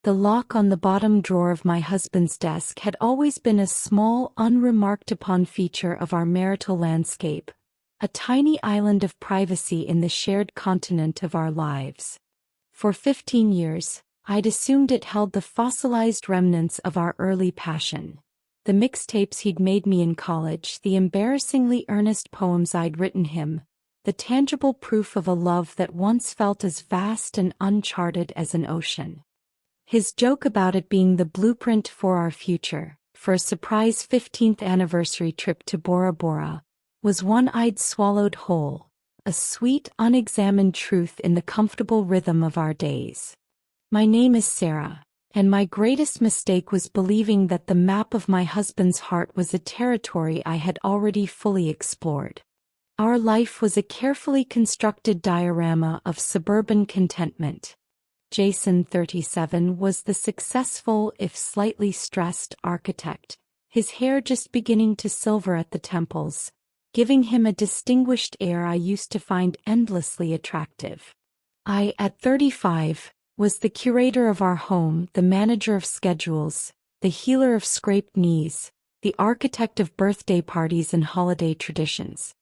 The lock on the bottom drawer of my husband's desk had always been a small, unremarked-upon feature of our marital landscape, a tiny island of privacy in the shared continent of our lives. For 15 years, I'd assumed it held the fossilized remnants of our early passion. The mixtapes he'd made me in college, the embarrassingly earnest poems I'd written him, the tangible proof of a love that once felt as vast and uncharted as an ocean. His joke about it being the blueprint for our future, for a surprise 15th anniversary trip to Bora Bora, was one I'd swallowed whole, a sweet, unexamined truth in the comfortable rhythm of our days. My name is Sarah, and my greatest mistake was believing that the map of my husband's heart was a territory I had already fully explored. Our life was a carefully constructed diorama of suburban contentment. Jason, 37, was the successful, if slightly stressed, architect, his hair just beginning to silver at the temples, giving him a distinguished air I used to find endlessly attractive. I, at 35, was the curator of our home, the manager of schedules, the healer of scraped knees, the architect of birthday parties and holiday traditions.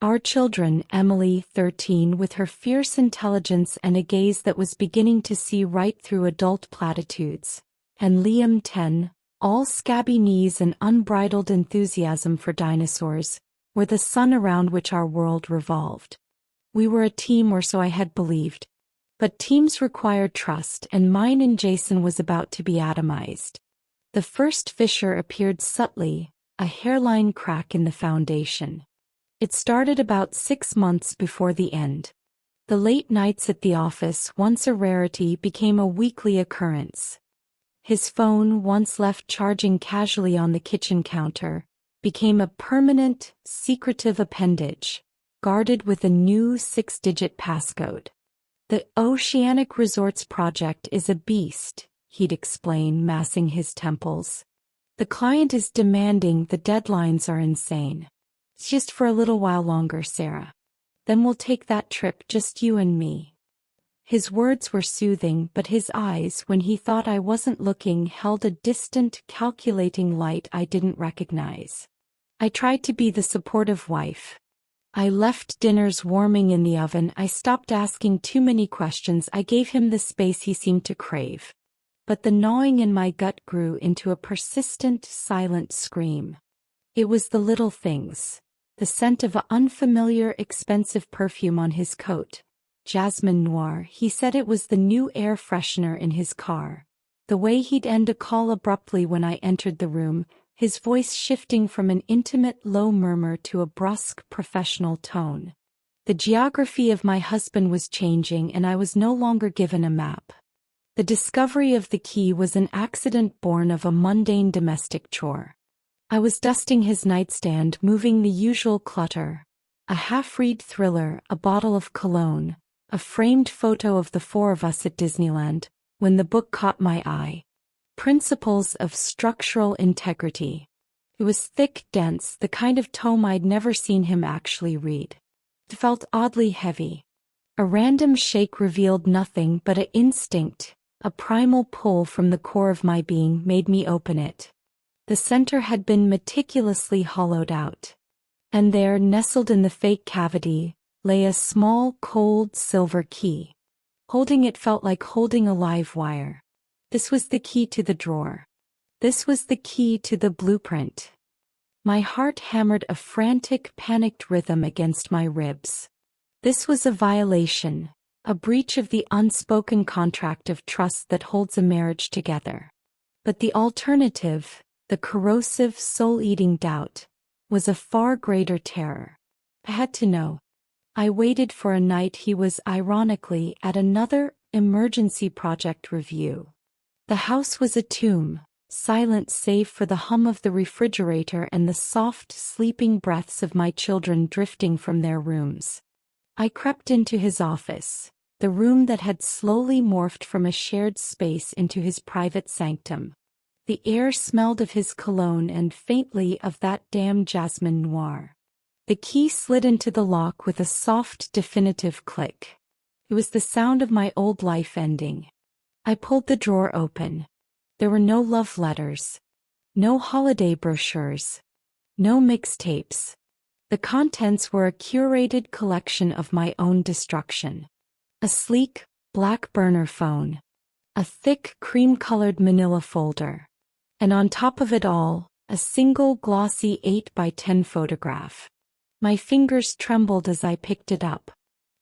Our children, Emily, 13, with her fierce intelligence and a gaze that was beginning to see right through adult platitudes, and Liam, 10, all scabby knees and unbridled enthusiasm for dinosaurs, were the sun around which our world revolved. We were a team, or so I had believed. But teams required trust, and mine and Jason was about to be atomized. The first fissure appeared subtly, a hairline crack in the foundation. It started about 6 months before the end. The late nights at the office, once a rarity, became a weekly occurrence. His phone, once left charging casually on the kitchen counter, became a permanent, secretive appendage, guarded with a new 6-digit passcode. "The Oceanic Resorts project is a beast," he'd explain, massing his temples. "The client is demanding, the deadlines are insane. It's just for a little while longer, Sarah. Then we'll take that trip, just you and me." His words were soothing, but his eyes, when he thought I wasn't looking, held a distant, calculating light I didn't recognize. I tried to be the supportive wife. I left dinners warming in the oven. I stopped asking too many questions. I gave him the space he seemed to crave. But the gnawing in my gut grew into a persistent, silent scream. It was the little things. The scent of an unfamiliar, expensive perfume on his coat. Jasmine Noir. He said it was the new air freshener in his car. The way he'd end a call abruptly when I entered the room, his voice shifting from an intimate low murmur to a brusque professional tone. The geography of my husband was changing, and I was no longer given a map. The discovery of the key was an accident born of a mundane domestic chore. I was dusting his nightstand, moving the usual clutter, a half-read thriller, a bottle of cologne, a framed photo of the 4 of us at Disneyland, when the book caught my eye. Principles of Structural Integrity. It was thick, dense, the kind of tome I'd never seen him actually read. It felt oddly heavy. A random shake revealed nothing, but an instinct, a primal pull from the core of my being, made me open it. The center had been meticulously hollowed out. And there, nestled in the fake cavity, lay a small, cold, silver key. Holding it felt like holding a live wire. This was the key to the drawer. This was the key to the blueprint. My heart hammered a frantic, panicked rhythm against my ribs. This was a violation, a breach of the unspoken contract of trust that holds a marriage together. But the alternative, the corrosive, soul-eating doubt, was a far greater terror. I had to know. I waited for a night he was, ironically, at another emergency project review. The house was a tomb, silent save for the hum of the refrigerator and the soft, sleeping breaths of my children drifting from their rooms. I crept into his office, the room that had slowly morphed from a shared space into his private sanctum. The air smelled of his cologne and faintly of that damn Jasmine Noir. The key slid into the lock with a soft, definitive click. It was the sound of my old life ending. I pulled the drawer open. There were no love letters. No holiday brochures. No mixtapes. The contents were a curated collection of my own destruction. A sleek, black burner phone. A thick, cream-colored manila folder. And on top of it all, a single glossy 8 by 10 photograph. My fingers trembled as I picked it up.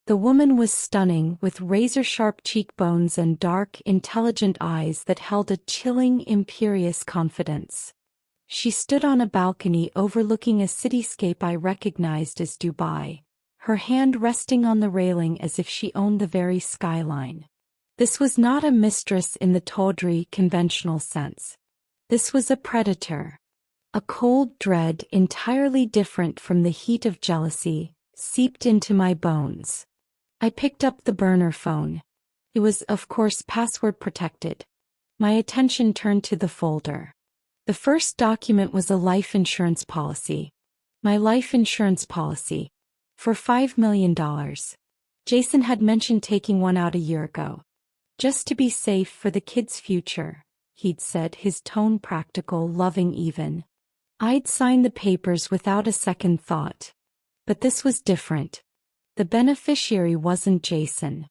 The woman was stunning, with razor-sharp cheekbones and dark, intelligent eyes that held a chilling, imperious confidence. She stood on a balcony overlooking a cityscape I recognized as Dubai, her hand resting on the railing as if she owned the very skyline. This was not a mistress in the tawdry, conventional sense. This was a predator. A cold dread entirely different from the heat of jealousy, seeped into my bones. I picked up the burner phone. It was, of course, password protected. My attention turned to the folder. The first document was a life insurance policy. My life insurance policy. For $5 million. Jason had mentioned taking one out a year ago. Just to be safe for the kids' future, he'd said, his tone practical, loving even. I'd signed the papers without a second thought. But this was different. The beneficiary wasn't Jason.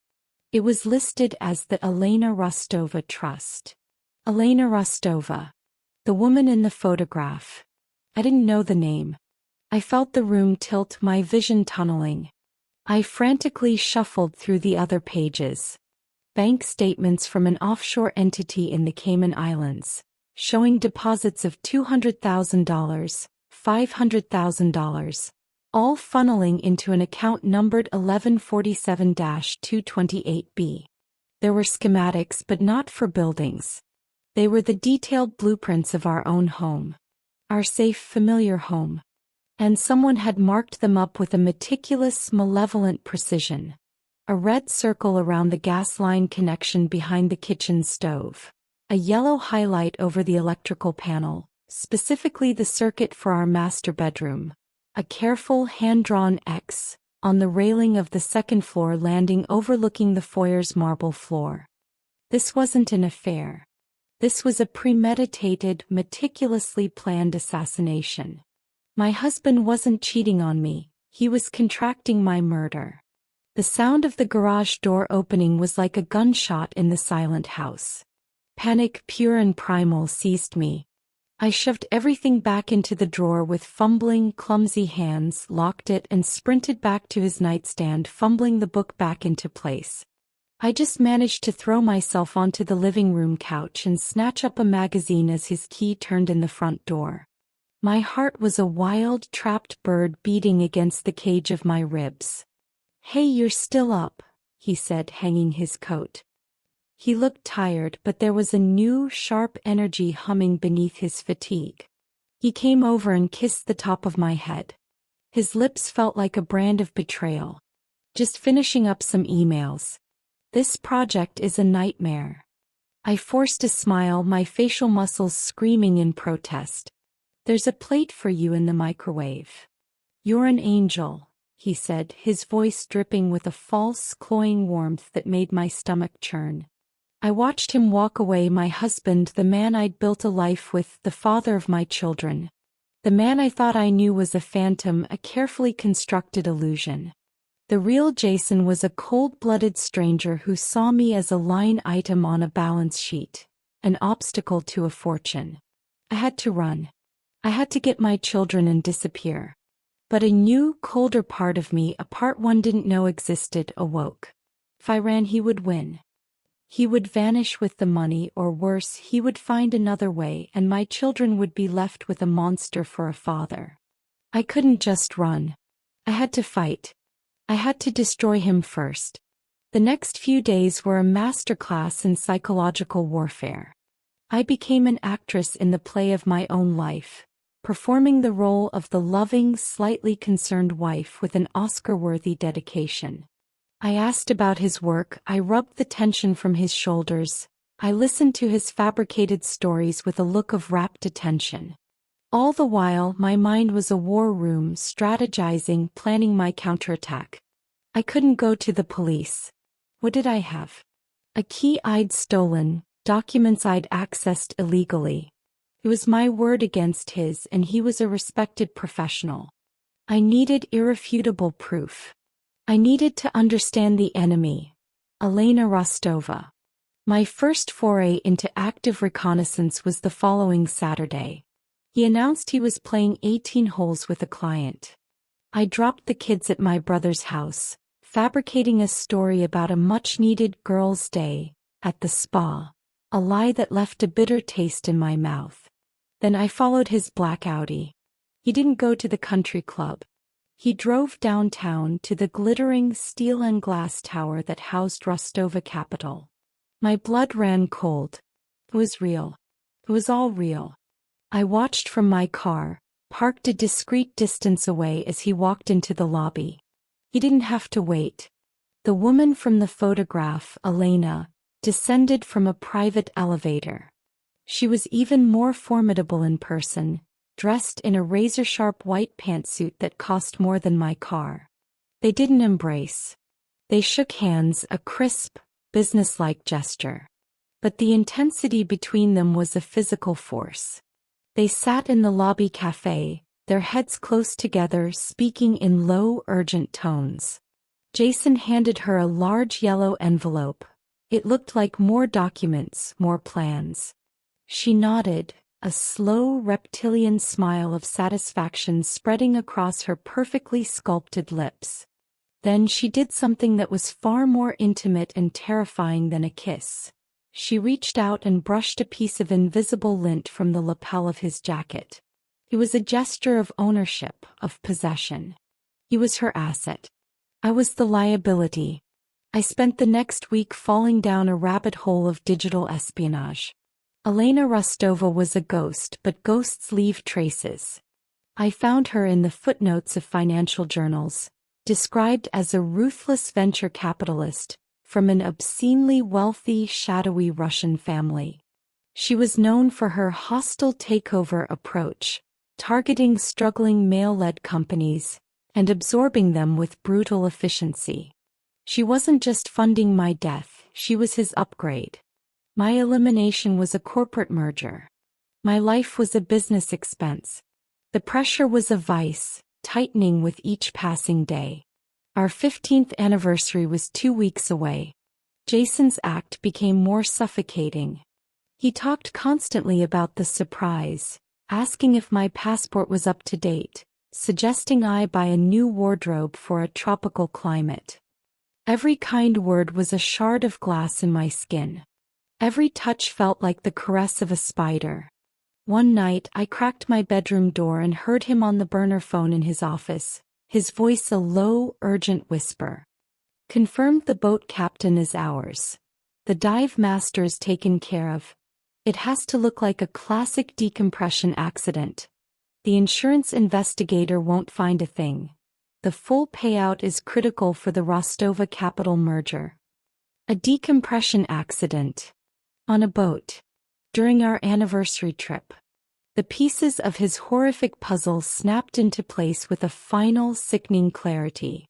It was listed as the Elena Rostova Trust. Elena Rostova. The woman in the photograph. I didn't know the name. I felt the room tilt, my vision tunneling. I frantically shuffled through the other pages. Bank statements from an offshore entity in the Cayman Islands, showing deposits of $200,000, $500,000, all funneling into an account numbered 1147-228B. There were schematics, but not for buildings. They were the detailed blueprints of our own home. Our safe, familiar home. And someone had marked them up with a meticulous, malevolent precision. A red circle around the gas line connection behind the kitchen stove. A yellow highlight over the electrical panel, specifically the circuit for our master bedroom. A careful, hand-drawn X on the railing of the second floor landing overlooking the foyer's marble floor. This wasn't an affair. This was a premeditated, meticulously planned assassination. My husband wasn't cheating on me, he was contracting my murder. The sound of the garage door opening was like a gunshot in the silent house. Panic, pure and primal, seized me. I shoved everything back into the drawer with fumbling, clumsy hands, locked it, and sprinted back to his nightstand, fumbling the book back into place. I just managed to throw myself onto the living room couch and snatch up a magazine as his key turned in the front door. My heart was a wild, trapped bird beating against the cage of my ribs. "Hey, you're still up," he said, hanging his coat. He looked tired, but there was a new, sharp energy humming beneath his fatigue. He came over and kissed the top of my head. His lips felt like a brand of betrayal. "Just finishing up some emails. This project is a nightmare." I forced a smile, my facial muscles screaming in protest. "There's a plate for you in the microwave." "You're an angel," he said, his voice dripping with a false, cloying warmth that made my stomach churn. I watched him walk away, my husband, the man I'd built a life with, the father of my children. The man I thought I knew was a phantom, a carefully constructed illusion. The real Jason was a cold-blooded stranger who saw me as a line item on a balance sheet, an obstacle to a fortune. I had to run. I had to get my children and disappear. But a new, colder part of me, a part one didn't know existed, awoke. If I ran, he would win. He would vanish with the money, or worse, he would find another way, and my children would be left with a monster for a father. I couldn't just run. I had to fight. I had to destroy him first. The next few days were a masterclass in psychological warfare. I became an actress in the play of my own life, performing the role of the loving, slightly concerned wife with an Oscar-worthy dedication. I asked about his work, I rubbed the tension from his shoulders, I listened to his fabricated stories with a look of rapt attention. All the while, my mind was a war room, strategizing, planning my counterattack. I couldn't go to the police. What did I have? A key I'd stolen, documents I'd accessed illegally. It was my word against his, and he was a respected professional. I needed irrefutable proof. I needed to understand the enemy, Elena Rostova. My first foray into active reconnaissance was the following Saturday. He announced he was playing 18 holes with a client. I dropped the kids at my brother's house, fabricating a story about a much-needed girls' day at the spa, a lie that left a bitter taste in my mouth. Then I followed his black Audi. He didn't go to the country club. He drove downtown to the glittering steel and glass tower that housed Rostova Capital. My blood ran cold. It was real. It was all real. I watched from my car, parked a discreet distance away as he walked into the lobby. He didn't have to wait. The woman from the photograph, Elena, descended from a private elevator. She was even more formidable in person, dressed in a razor-sharp white pantsuit that cost more than my car. They didn't embrace. They shook hands, a crisp, businesslike gesture. But the intensity between them was a physical force. They sat in the lobby cafe, their heads close together, speaking in low, urgent tones. Jason handed her a large yellow envelope. It looked like more documents, more plans. She nodded, a slow reptilian smile of satisfaction spreading across her perfectly sculpted lips. Then she did something that was far more intimate and terrifying than a kiss. She reached out and brushed a piece of invisible lint from the lapel of his jacket. It was a gesture of ownership, of possession. He was her asset. I was the liability. I spent the next week falling down a rabbit hole of digital espionage. Elena Rostova was a ghost, but ghosts leave traces. I found her in the footnotes of financial journals, described as a ruthless venture capitalist from an obscenely wealthy, shadowy Russian family. She was known for her hostile takeover approach, targeting struggling male-led companies and absorbing them with brutal efficiency. She wasn't just funding my death, she was his upgrade. My elimination was a corporate merger. My life was a business expense. The pressure was a vice, tightening with each passing day. Our 15th anniversary was 2 weeks away. Jason's act became more suffocating. He talked constantly about the surprise, asking if my passport was up to date, suggesting I buy a new wardrobe for a tropical climate. Every kind word was a shard of glass in my skin. Every touch felt like the caress of a spider. One night I cracked my bedroom door and heard him on the burner phone in his office, his voice a low, urgent whisper. Confirmed the boat captain is ours. The dive master's taken care of. It has to look like a classic decompression accident. The insurance investigator won't find a thing. The full payout is critical for the Rostova Capital merger. A decompression accident. On a boat. During our anniversary trip. The pieces of his horrific puzzle snapped into place with a final, sickening clarity.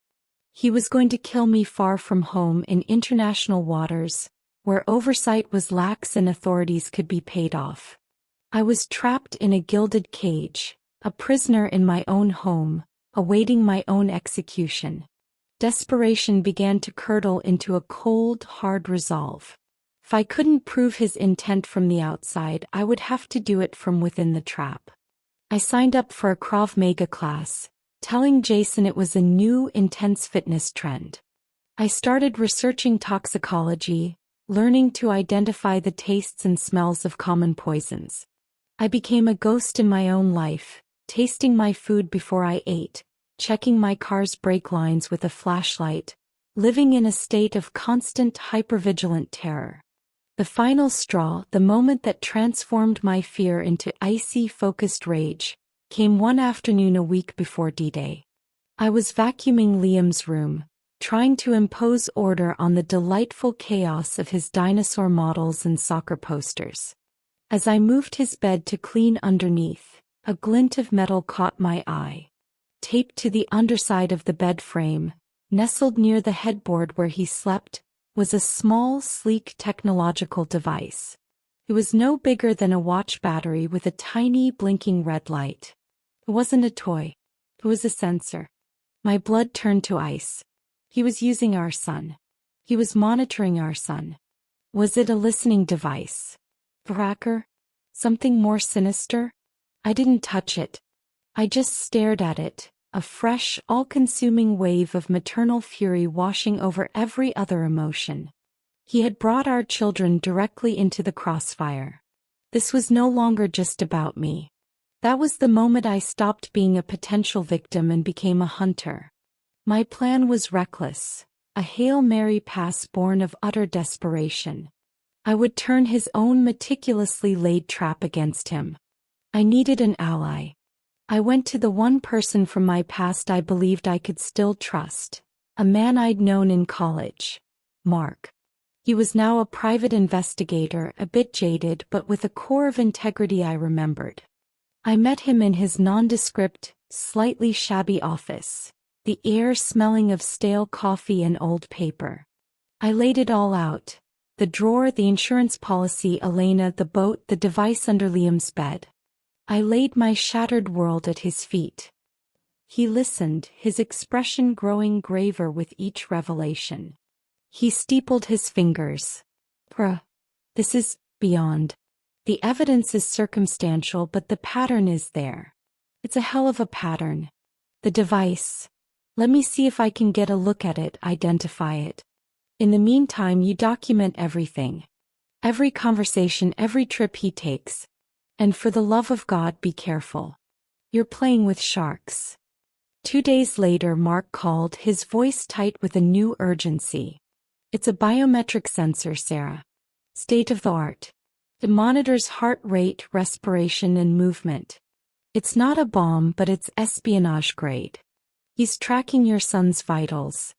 He was going to kill me far from home in international waters, where oversight was lax and authorities could be paid off. I was trapped in a gilded cage, a prisoner in my own home, awaiting my own execution. Desperation began to curdle into a cold, hard resolve. If I couldn't prove his intent from the outside, I would have to do it from within the trap. I signed up for a Krav Maga class, telling Jason it was a new, intense fitness trend. I started researching toxicology, learning to identify the tastes and smells of common poisons. I became a ghost in my own life, tasting my food before I ate, checking my car's brake lines with a flashlight, living in a state of constant hypervigilant terror. The final straw, the moment that transformed my fear into icy, focused rage, came one afternoon a week before D-Day. I was vacuuming Liam's room, trying to impose order on the delightful chaos of his dinosaur models and soccer posters. As I moved his bed to clean underneath, a glint of metal caught my eye. Taped to the underside of the bed frame, nestled near the headboard where he slept, was a small, sleek technological device. It was no bigger than a watch battery with a tiny, blinking red light. It wasn't a toy. It was a sensor. My blood turned to ice. He was using our son. He was monitoring our son. Was it a listening device? A tracker? Something more sinister? I didn't touch it. I just stared at it, a fresh, all-consuming wave of maternal fury washing over every other emotion. He had brought our children directly into the crossfire. This was no longer just about me. That was the moment I stopped being a potential victim and became a hunter. My plan was reckless, a Hail Mary pass born of utter desperation. I would turn his own meticulously laid trap against him. I needed an ally. I went to the one person from my past I believed I could still trust, a man I'd known in college, Mark. He was now a private investigator, a bit jaded but with a core of integrity I remembered. I met him in his nondescript, slightly shabby office, the air smelling of stale coffee and old paper. I laid it all out, the drawer, the insurance policy, Elena, the boat, the device under Liam's bed. I laid my shattered world at his feet. He listened, his expression growing graver with each revelation. He steepled his fingers. This is beyond. The evidence is circumstantial, but the pattern is there. It's a hell of a pattern. The device. Let me see if I can get a look at it, identify it. In the meantime, you document everything. Every conversation, every trip he takes. And for the love of God, be careful. You're playing with sharks. 2 days later, Mark called, his voice tight with a new urgency. It's a biometric sensor, Sarah. State of the art. It monitors heart rate, respiration, and movement. It's not a bomb, but it's espionage grade. He's tracking your son's vitals.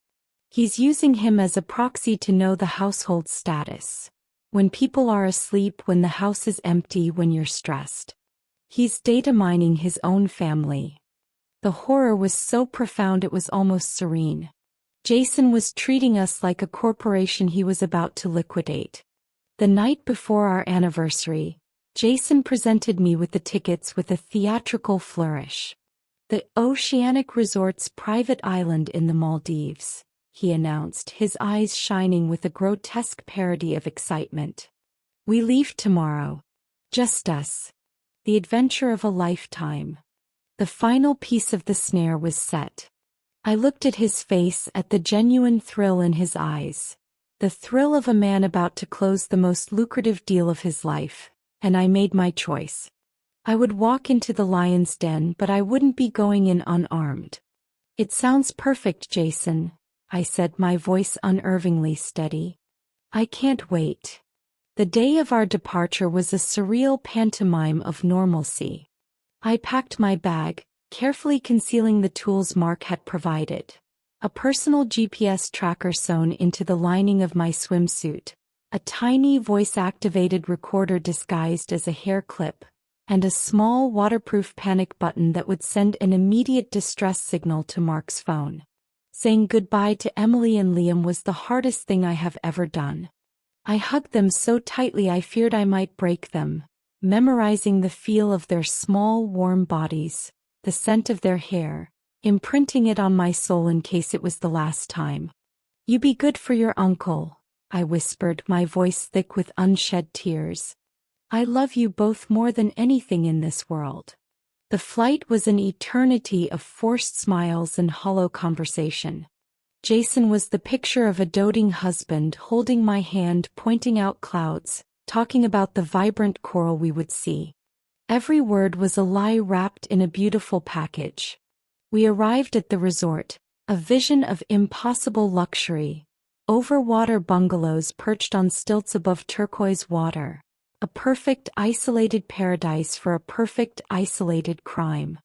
He's using him as a proxy to know the household status. When people are asleep, when the house is empty, when you're stressed. He's data mining his own family. The horror was so profound it was almost serene. Jason was treating us like a corporation he was about to liquidate. The night before our anniversary, Jason presented me with the tickets with a theatrical flourish. The Oceanic Resort's private island in the Maldives, he announced, his eyes shining with a grotesque parody of excitement. We leave tomorrow. Just us. The adventure of a lifetime. The final piece of the snare was set. I looked at his face, at the genuine thrill in his eyes. The thrill of a man about to close the most lucrative deal of his life, and I made my choice. I would walk into the lion's den, but I wouldn't be going in unarmed. It sounds perfect, Jason, I said, my voice unnervingly steady. I can't wait. The day of our departure was a surreal pantomime of normalcy. I packed my bag, carefully concealing the tools Mark had provided. A personal GPS tracker sewn into the lining of my swimsuit, a tiny voice-activated recorder disguised as a hair clip, and a small waterproof panic button that would send an immediate distress signal to Mark's phone. Saying goodbye to Emily and Liam was the hardest thing I have ever done. I hugged them so tightly I feared I might break them, memorizing the feel of their small, warm bodies, the scent of their hair, imprinting it on my soul in case it was the last time. You be good for your uncle, I whispered, my voice thick with unshed tears. I love you both more than anything in this world. The flight was an eternity of forced smiles and hollow conversation. Jason was the picture of a doting husband holding my hand, pointing out clouds, talking about the vibrant coral we would see. Every word was a lie wrapped in a beautiful package. We arrived at the resort, a vision of impossible luxury. Overwater bungalows perched on stilts above turquoise water. A perfect isolated paradise for a perfect isolated crime.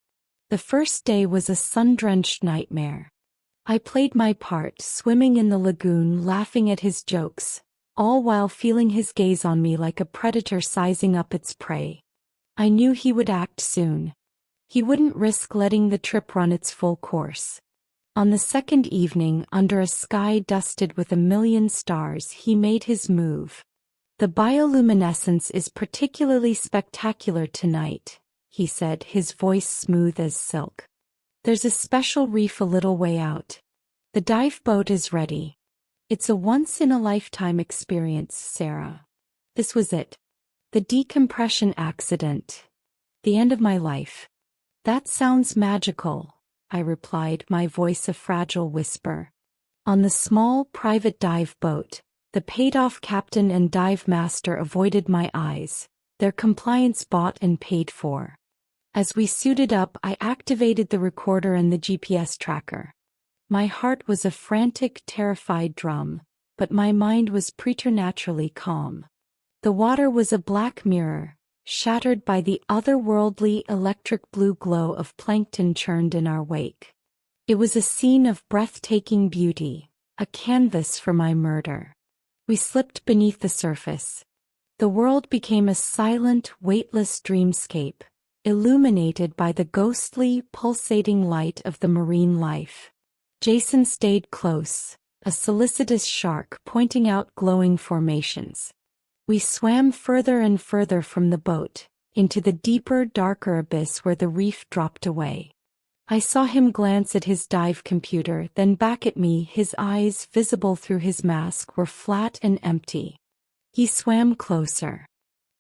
The first day was a sun-drenched nightmare. I played my part, swimming in the lagoon, laughing at his jokes, all while feeling his gaze on me like a predator sizing up its prey. I knew he would act soon. He wouldn't risk letting the trip run its full course. On the second evening, under a sky dusted with a million stars, he made his move. "The bioluminescence is particularly spectacular tonight," he said, his voice smooth as silk. "There's a special reef a little way out. The dive boat is ready. It's a once-in-a-lifetime experience, Sarah." This was it. The decompression accident. The end of my life. "That sounds magical," I replied, my voice a fragile whisper. On the small, private dive boat, the paid-off captain and dive master avoided my eyes, their compliance bought and paid for. As we suited up, I activated the recorder and the GPS tracker. My heart was a frantic, terrified drum, but my mind was preternaturally calm. The water was a black mirror, shattered by the otherworldly electric blue glow of plankton churned in our wake. It was a scene of breathtaking beauty, a canvas for my murder. We slipped beneath the surface. The world became a silent, weightless dreamscape, illuminated by the ghostly, pulsating light of the marine life. Jason stayed close, a solicitous shark pointing out glowing formations. We swam further and further from the boat, into the deeper, darker abyss where the reef dropped away. I saw him glance at his dive computer, then back at me. His eyes, visible through his mask, were flat and empty. He swam closer.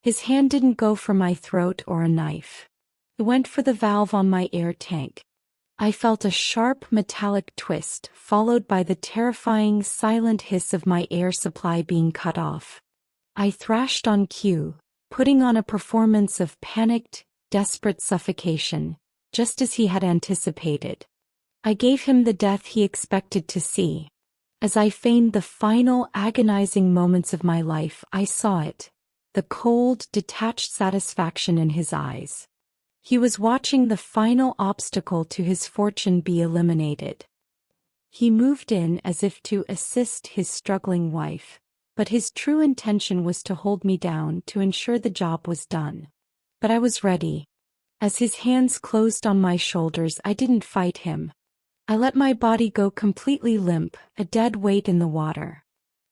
His hand didn't go for my throat or a knife. It went for the valve on my air tank. I felt a sharp metallic twist, followed by the terrifying silent hiss of my air supply being cut off. I thrashed on cue, putting on a performance of panicked, desperate suffocation, just as he had anticipated. I gave him the death he expected to see. As I feigned the final agonizing moments of my life, I saw it, the cold, detached satisfaction in his eyes. He was watching the final obstacle to his fortune be eliminated. He moved in as if to assist his struggling wife, but his true intention was to hold me down to ensure the job was done. But I was ready. As his hands closed on my shoulders, I didn't fight him. I let my body go completely limp, a dead weight in the water.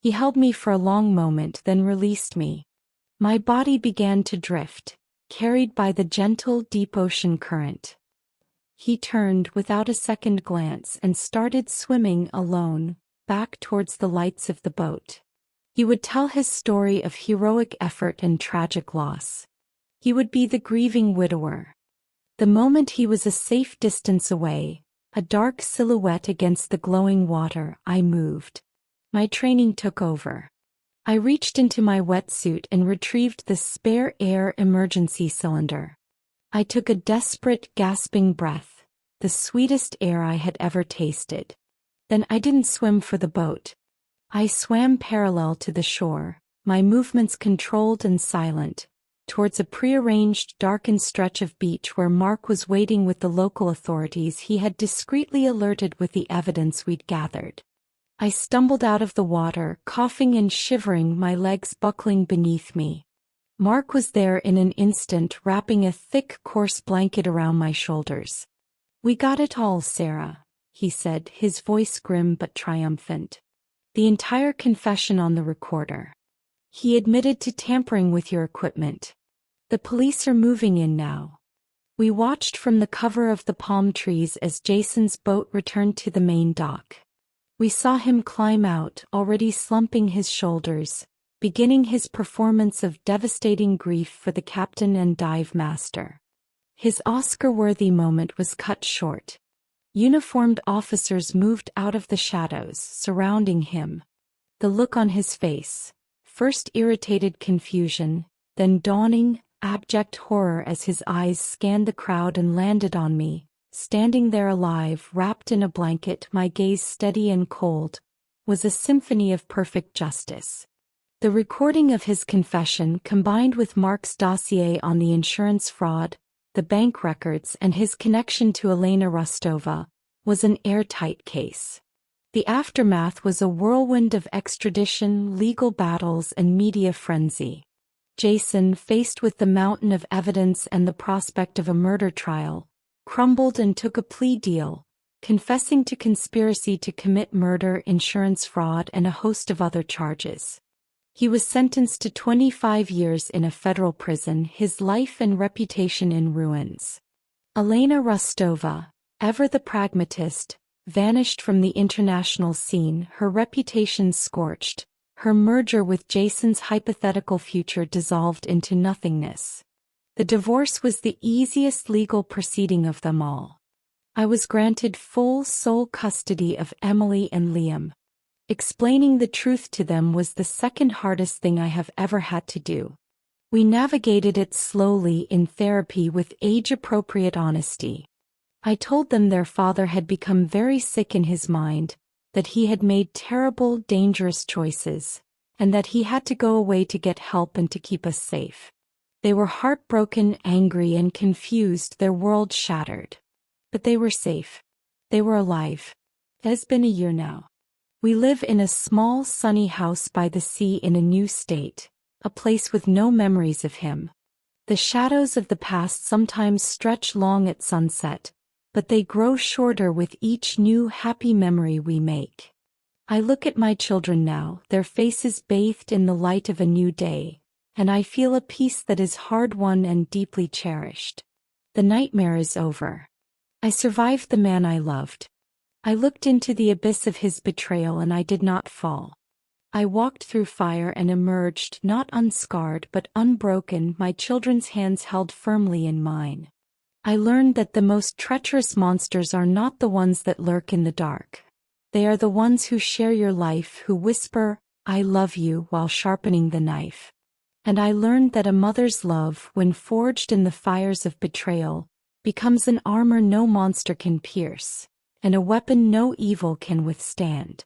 He held me for a long moment, then released me. My body began to drift, carried by the gentle, deep ocean current. He turned without a second glance and started swimming alone, back towards the lights of the boat. He would tell his story of heroic effort and tragic loss. He would be the grieving widower. The moment he was a safe distance away, a dark silhouette against the glowing water, I moved. My training took over. I reached into my wetsuit and retrieved the spare air emergency cylinder. I took a desperate, gasping breath, the sweetest air I had ever tasted. Then I didn't swim for the boat. I swam parallel to the shore, my movements controlled and silent, towards a prearranged, darkened stretch of beach where Mark was waiting with the local authorities he had discreetly alerted with the evidence we'd gathered. I stumbled out of the water, coughing and shivering, my legs buckling beneath me. Mark was there in an instant, wrapping a thick, coarse blanket around my shoulders. "We got it all, Sarah," he said, his voice grim but triumphant. "The entire confession on the recorder. He admitted to tampering with your equipment. The police are moving in now." We watched from the cover of the palm trees as Jason's boat returned to the main dock. We saw him climb out, already slumping his shoulders, beginning his performance of devastating grief for the captain and dive master. His Oscar-worthy moment was cut short. Uniformed officers moved out of the shadows, surrounding him. The look on his face, first irritated confusion, then dawning, abject horror as his eyes scanned the crowd and landed on me, standing there alive, wrapped in a blanket, my gaze steady and cold, was a symphony of perfect justice. The recording of his confession, combined with Mark's dossier on the insurance fraud, the bank records, and his connection to Elena Rostova, was an airtight case. The aftermath was a whirlwind of extradition, legal battles, and media frenzy. Jason, faced with the mountain of evidence and the prospect of a murder trial, crumbled and took a plea deal, confessing to conspiracy to commit murder, insurance fraud, and a host of other charges. He was sentenced to 25 years in a federal prison, his life and reputation in ruins. Elena Rostova, ever the pragmatist, vanished from the international scene, her reputation scorched, her merger with Jason's hypothetical future dissolved into nothingness. The divorce was the easiest legal proceeding of them all. I was granted full sole custody of Emily and Liam. Explaining the truth to them was the second hardest thing I have ever had to do. We navigated it slowly in therapy with age-appropriate honesty. I told them their father had become very sick in his mind, that he had made terrible, dangerous choices, and that he had to go away to get help and to keep us safe. They were heartbroken, angry, and confused, their world shattered. But they were safe. They were alive. It has been a year now. We live in a small, sunny house by the sea in a new state, a place with no memories of him. The shadows of the past sometimes stretch long at sunset, but they grow shorter with each new happy memory we make. I look at my children now, their faces bathed in the light of a new day, and I feel a peace that is hard-won and deeply cherished. The nightmare is over. I survived the man I loved. I looked into the abyss of his betrayal and I did not fall. I walked through fire and emerged, not unscarred but unbroken, my children's hands held firmly in mine. I learned that the most treacherous monsters are not the ones that lurk in the dark. They are the ones who share your life, who whisper, "I love you," while sharpening the knife. And I learned that a mother's love, when forged in the fires of betrayal, becomes an armor no monster can pierce, and a weapon no evil can withstand.